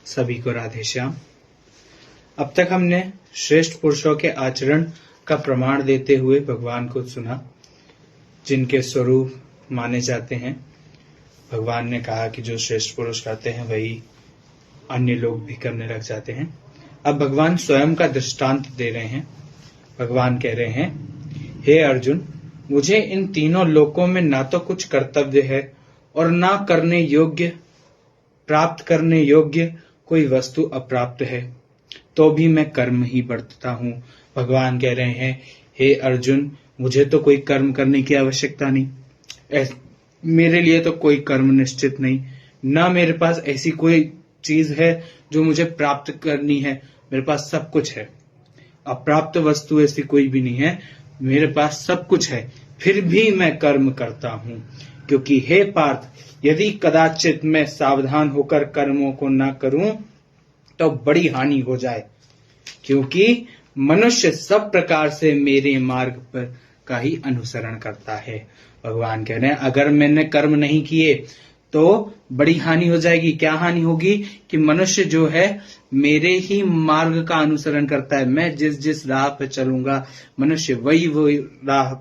सभी को राधे श्याम। अब तक हमने श्रेष्ठ पुरुषों के आचरण का प्रमाण देते हुए भगवान को सुना, जिनके स्वरूप माने जाते हैं। भगवान ने कहा कि जो श्रेष्ठ पुरुष करते हैं वही अन्य लोग भी करने लग जाते हैं। अब भगवान स्वयं का दृष्टांत दे रहे हैं। भगवान कह रहे हैं, हे अर्जुन, मुझे इन तीनों लोकों में ना तो कुछ कर्तव्य है और ना करने योग्य, प्राप्त करने योग्य कोई वस्तु अप्राप्त है, तो भी मैं कर्म ही बरतता हूं। भगवान कह रहे हैं, हे अर्जुन, मुझे तो कोई कर्म करने की आवश्यकता नहीं, मेरे लिए तो कोई कर्म निश्चित नहीं, ना मेरे पास ऐसी कोई चीज है जो मुझे प्राप्त करनी है। मेरे पास सब कुछ है, अप्राप्त वस्तु ऐसी कोई भी नहीं है, मेरे पास सब कुछ है, फिर भी मैं कर्म करता हूं। क्योंकि हे पार्थ, यदि कदाचित मैं सावधान होकर कर्मों को ना करूं तो बड़ी हानि हो जाए, क्योंकि मनुष्य सब प्रकार से मेरे मार्ग पर का ही अनुसरण करता है। भगवान कह रहे हैं, अगर मैंने कर्म नहीं किए तो बड़ी हानि हो जाएगी। क्या हानि होगी? कि मनुष्य जो है मेरे ही मार्ग का अनुसरण करता है। मैं जिस जिस राह पे चलूंगा, मनुष्य वही राह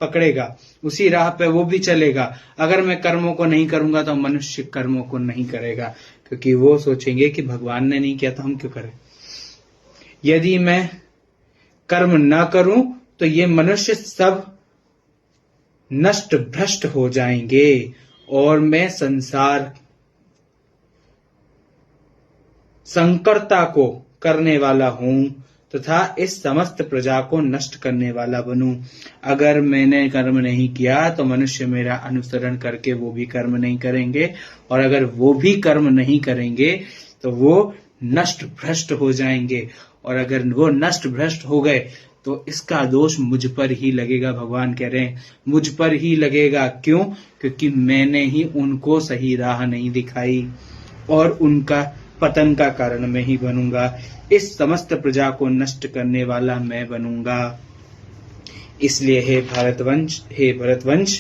पकड़ेगा, उसी राह पे वो भी चलेगा। अगर मैं कर्मों को नहीं करूंगा तो मनुष्य कर्मों को नहीं करेगा, क्योंकि वो सोचेंगे कि भगवान ने नहीं किया तो हम क्यों करें। यदि मैं कर्म ना करूं तो ये मनुष्य सब नष्ट भ्रष्ट हो जाएंगे और मैं संसार संकरता को करने वाला हूं तथा इस समस्त प्रजा को नष्ट करने वाला बनूं। अगर मैंने कर्म नहीं किया तो मनुष्य मेरा अनुसरण करके वो भी कर्म नहीं करेंगे, और अगर वो भी कर्म नहीं करेंगे तो वो नष्ट भ्रष्ट हो जाएंगे, और अगर वो नष्ट भ्रष्ट हो गए तो इसका दोष मुझ पर ही लगेगा। भगवान कह रहे हैं, मुझ पर ही लगेगा। क्यों? क्योंकि मैंने ही उनको सही राह नहीं दिखाई और उनका पतन का कारण मैं ही बनूंगा। इस समस्त प्रजा को नष्ट करने वाला मैं बनूंगा। इसलिए हे भरतवंश,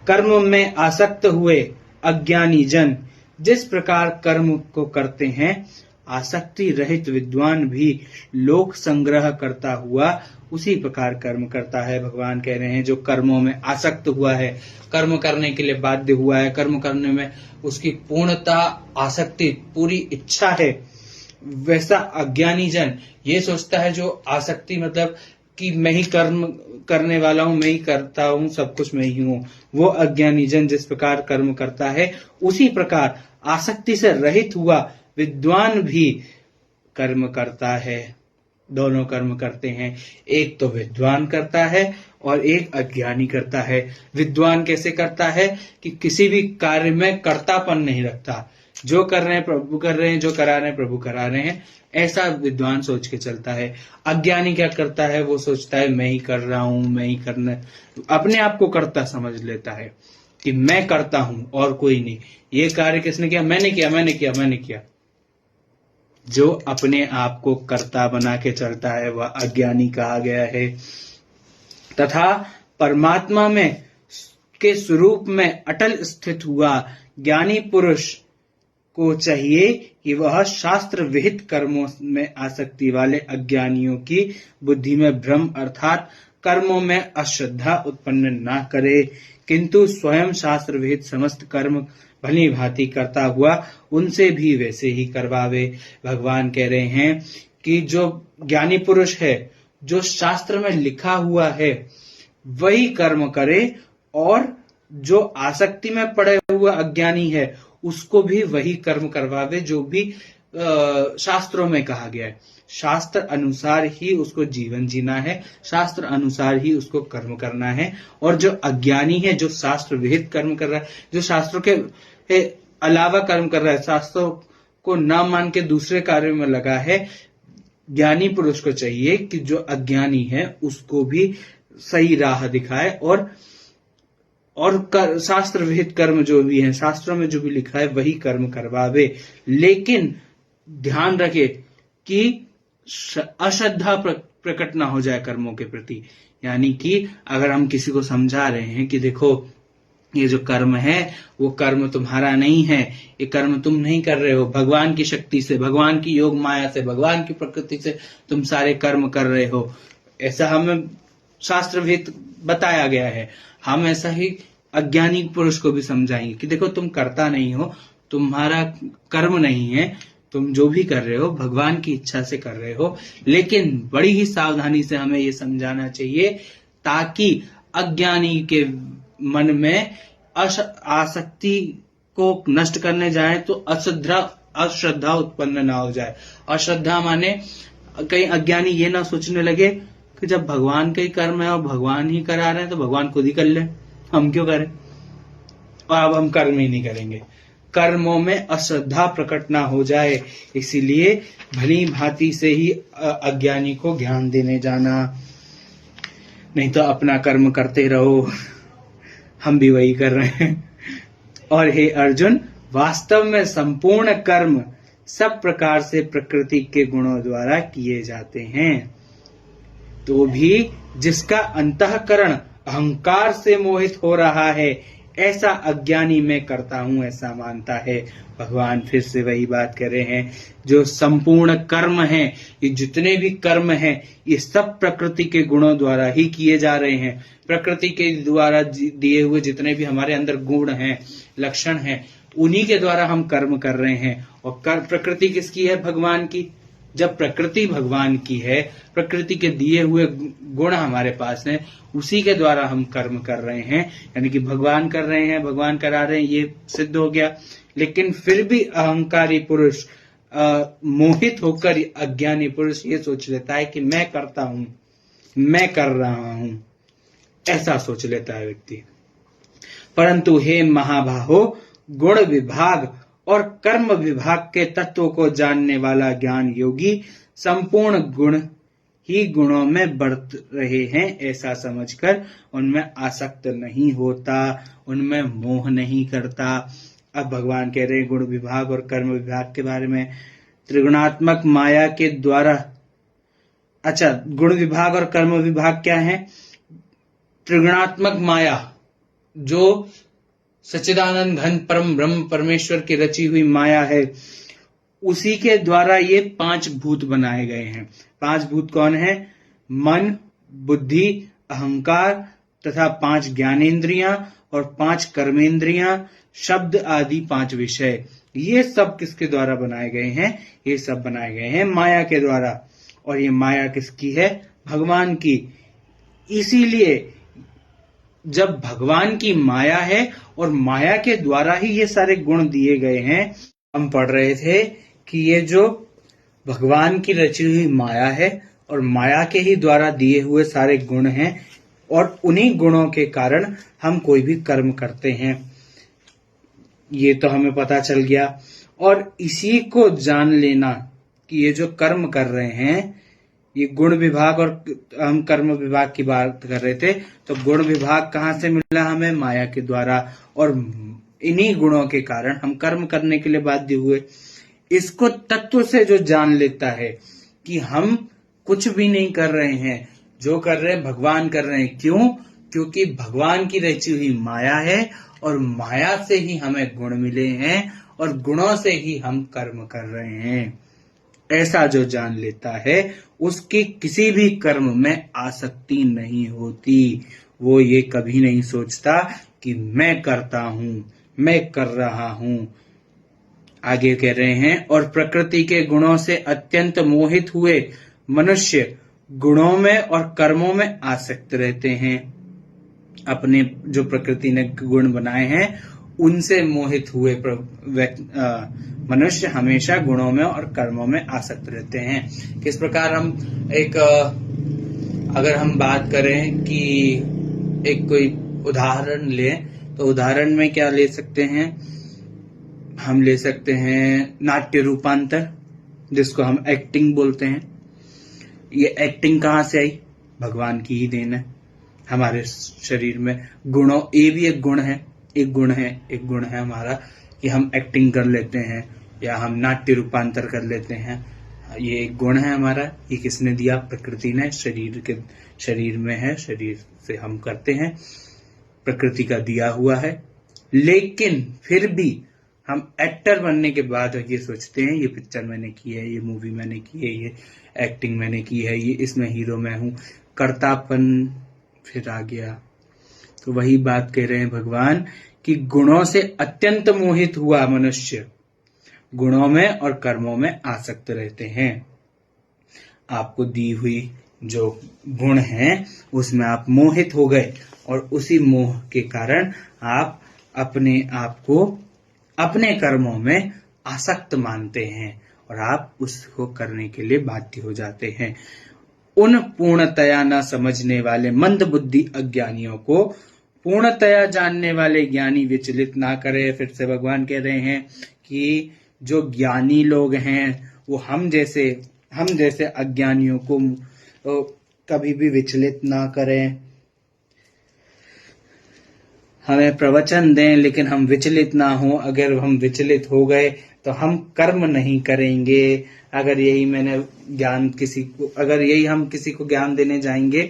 कर्म में आसक्त हुए अज्ञानी जन जिस प्रकार कर्म को करते हैं, आसक्ति रहित विद्वान भी लोक संग्रह करता हुआ उसी प्रकार कर्म करता है। भगवान कह रहे हैं, जो कर्मों में आसक्त हुआ है, कर्म करने के लिए बाध्य हुआ है, कर्म करने में उसकी पूर्णता आसक्ति पूरी इच्छा है, वैसा अज्ञानी जन ये सोचता है, जो आसक्ति मतलब कि मैं ही कर्म करने वाला हूं, मैं ही करता हूं, सब कुछ मैं ही हूं, वो अज्ञानी जन जिस प्रकार कर्म करता है, उसी प्रकार आसक्ति से रहित हुआ विद्वान भी कर्म करता है। दोनों कर्म करते हैं, एक तो विद्वान करता है और एक अज्ञानी करता है। विद्वान कैसे करता है? कि किसी भी कार्य में कर्तापन नहीं रखता, जो कर रहे हैं प्रभु कर रहे हैं, जो करा रहे हैं प्रभु करा रहे हैं, ऐसा विद्वान सोच के चलता है। अज्ञानी क्या करता है? वो सोचता है मैं ही कर रहा हूं, मैं ही करना, अपने आप को कर्ता समझ लेता है कि मैं करता हूं और कोई नहीं। ये कार्य किसने किया? मैंने किया। जो अपने आप को कर्ता बना के चलता है वह अज्ञानी कहा गया है। तथा परमात्मा में के स्वरूप में अटल स्थित हुआ ज्ञानी पुरुष को चाहिए कि वह शास्त्र विहित कर्मों में आसक्ति वाले अज्ञानियों की बुद्धि में भ्रम अर्थात कर्मों में अश्रद्धा उत्पन्न ना करे, किंतु स्वयं शास्त्र विहित समस्त कर्म भली भांति करता हुआ उनसे भी वैसे ही करवावे। भगवान कह रहे हैं कि जो ज्ञानी पुरुष है, जो शास्त्र में लिखा हुआ है वही कर्म करे, और जो आसक्ति में पड़े हुआ अज्ञानी है उसको भी वही कर्म करवावे जो भी शास्त्रों में कहा गया है। शास्त्र अनुसार ही उसको जीवन जीना है, शास्त्र अनुसार ही उसको कर्म करना है। और जो अज्ञानी है, जो शास्त्र विहित कर्म कर रहा है, जो शास्त्रों के अलावा कर्म कर रहा है, शास्त्रों को ना मान के दूसरे कार्यों में लगा है, ज्ञानी पुरुष को चाहिए कि जो अज्ञानी है उसको भी सही राह दिखाए और शास्त्र विहित कर्म जो भी है, शास्त्रों में जो भी लिखा है वही कर्म करवावे। लेकिन ध्यान रखे कि अश्रद्धा प्रकट ना हो जाए कर्मों के प्रति। यानी कि अगर हम किसी को समझा रहे हैं कि देखो ये जो कर्म है वो कर्म तुम्हारा नहीं है, ये कर्म तुम नहीं कर रहे हो, भगवान की शक्ति से, भगवान की योग माया से, भगवान की प्रकृति से तुम सारे कर्म कर रहे हो। ऐसा हमें शास्त्र भी बताया गया है। हम ऐसा ही अज्ञानी पुरुष को भी समझाएंगे कि देखो तुम करता नहीं हो, तुम्हारा कर्म नहीं है, तुम जो भी कर रहे हो भगवान की इच्छा से कर रहे हो। लेकिन बड़ी ही सावधानी से हमें ये समझाना चाहिए ताकि अज्ञानी के मन में आसक्ति को नष्ट करने जाए तो अश्रद्धा उत्पन्न ना हो जाए। अश्रद्धा माने कहीं अज्ञानी ये ना सोचने लगे कि जब भगवान का ही कर्म है और भगवान ही करा रहे हैं तो भगवान खुद ही कर ले, हम क्यों करें, और अब हम कर्म ही नहीं करेंगे। कर्मों में अश्रद्धा प्रकट ना हो जाए, इसीलिए भली भांति से ही अज्ञानी को ज्ञान देने जाना, नहीं तो अपना कर्म करते रहो। हम भी वही कर रहे हैं। और हे अर्जुन, वास्तव में संपूर्ण कर्म सब प्रकार से प्रकृति के गुणों द्वारा किए जाते हैं, तो भी जिसका अंतःकरण अहंकार से मोहित हो रहा है ऐसा अज्ञानी मैं करता हूं ऐसा मानता है। भगवान फिर से वही बात कर रहे हैं, जो संपूर्ण कर्म हैं, ये जितने भी कर्म हैं ये सब प्रकृति के गुणों द्वारा ही किए जा रहे हैं। प्रकृति के द्वारा दिए हुए जितने भी हमारे अंदर गुण हैं, लक्षण हैं, उन्हीं के द्वारा हम कर्म कर रहे हैं। और प्रकृति किसकी है? भगवान की। जब प्रकृति भगवान की है, प्रकृति के दिए हुए गुण हमारे पास हैं, उसी के द्वारा हम कर्म कर रहे हैं, यानी कि भगवान कर रहे हैं, भगवान करा रहे हैं, ये सिद्ध हो गया। लेकिन फिर भी अहंकारी पुरुष, मोहित होकर अज्ञानी पुरुष ये सोच लेता है कि मैं करता हूं, मैं कर रहा हूं, ऐसा सोच लेता है व्यक्ति। परंतु हे महाबाहो, गुण विभाग और कर्म विभाग के तत्वों को जानने वाला ज्ञान योगी संपूर्ण गुण ही गुणों में बढ़ रहे हैं ऐसा समझकर उनमें आसक्त नहीं होता, उनमें मोह नहीं करता। अब भगवान कह रहे हैं गुण विभाग और कर्म विभाग के बारे में। त्रिगुणात्मक माया के द्वारा, अच्छा, गुण विभाग और कर्म विभाग क्या है? त्रिगुणात्मक माया, जो सच्चिदानंद घन परम ब्रह्म परमेश्वर की रची हुई माया है, उसी के द्वारा ये 5 भूत बनाए गए हैं। 5 भूत कौन है? मन, बुद्धि, अहंकार तथा 5 ज्ञानेंद्रियां और 5 कर्मेंद्रियां, शब्द आदि 5 विषय। ये सब किसके द्वारा बनाए गए हैं? ये सब बनाए गए हैं माया के द्वारा। और ये माया किसकी है? भगवान की। इसीलिए जब भगवान की माया है और माया के द्वारा ही ये सारे गुण दिए गए हैं, हम पढ़ रहे थे कि ये जो भगवान की रची हुई माया है और माया के ही द्वारा दिए हुए सारे गुण हैं, और उन्हीं गुणों के कारण हम कोई भी कर्म करते हैं, ये तो हमें पता चल गया। और इसी को जान लेना कि ये जो कर्म कर रहे हैं, ये गुण विभाग, और हम कर्म विभाग की बात कर रहे थे, तो गुण विभाग कहाँ से मिला हमें? माया के द्वारा। और इन्हीं गुणों के कारण हम कर्म करने के लिए बाध्य हुए। इसको तत्व से जो जान लेता है कि हम कुछ भी नहीं कर रहे हैं, जो कर रहे हैं भगवान कर रहे हैं। क्यों? क्योंकि भगवान की रची हुई माया है और माया से ही हमें गुण मिले हैं और गुणों से ही हम कर्म कर रहे हैं। ऐसा जो जान लेता है उसकी किसी भी कर्म में आसक्ति नहीं होती। वो ये कभी नहीं सोचता कि मैं करता हूं, मैं कर रहा हूं। आगे कह रहे हैं, और प्रकृति के गुणों से अत्यंत मोहित हुए मनुष्य गुणों में और कर्मों में आसक्त रहते हैं। अपने जो प्रकृति ने गुण बनाए हैं उनसे मोहित हुए मनुष्य हमेशा गुणों में और कर्मों में आसक्त रहते हैं। किस प्रकार? हम अगर हम बात करें कि एक कोई उदाहरण लें, तो उदाहरण में क्या ले सकते हैं? हम ले सकते हैं नाट्य रूपांतर, जिसको हम एक्टिंग बोलते हैं। ये एक्टिंग कहाँ से आई? भगवान की ही देन है। हमारे शरीर में गुणों, ये भी एक गुण है, एक गुण है हमारा कि हम एक्टिंग कर लेते हैं या हम नाट्य रूपांतर कर लेते हैं। ये एक गुण है हमारा। ये किसने दिया? प्रकृति ने। शरीर में है, शरीर से हम करते हैं, प्रकृति का दिया हुआ है। लेकिन फिर भी हम एक्टर बनने के बाद ये सोचते हैं ये पिक्चर मैंने की है, ये मूवी मैंने की है, ये एक्टिंग मैंने की है, ये इसमें हीरो मैं हूं, कर्तापन फिर आ गया। तो वही बात कह रहे हैं भगवान कि गुणों से अत्यंत मोहित हुआ मनुष्य गुणों में और कर्मों में आसक्त रहते हैं। आपको दी हुई जो गुण हैं उसमें आप मोहित हो गए और उसी मोह के कारण आप अपने आप को अपने कर्मों में आसक्त मानते हैं और आप उसको करने के लिए बाध्य हो जाते हैं। उन पूर्णतया न समझने वाले मंद बुद्धि अज्ञानियों को पूर्णतया जानने वाले ज्ञानी विचलित ना करे। फिर से भगवान कह रहे हैं कि जो ज्ञानी लोग हैं वो हम जैसे अज्ञानियों को कभी भी विचलित ना करें। हमें प्रवचन दें लेकिन हम विचलित ना हो। अगर हम विचलित हो गए तो हम कर्म नहीं करेंगे। अगर यही हम किसी को ज्ञान देने जाएंगे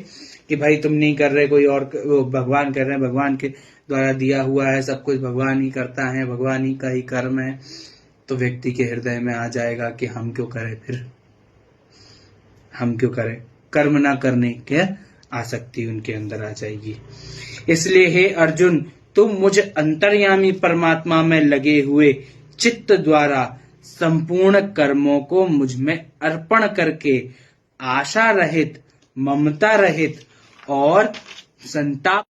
कि भाई तुम नहीं कर रहे, कोई और भगवान कर रहे हैं, भगवान के द्वारा दिया हुआ है, सब कुछ भगवान ही करता है, भगवान ही का ही कर्म है, तो व्यक्ति के हृदय में आ जाएगा कि हम क्यों करें, फिर हम क्यों करें, कर्म ना करने के आसक्ति उनके अंदर आ जाएगी। इसलिए हे अर्जुन, तुम मुझ अंतर्यामी परमात्मा में लगे हुए चित्त द्वारा संपूर्ण कर्मों को मुझ में अर्पण करके आशा रहित, ममता रहित और संताप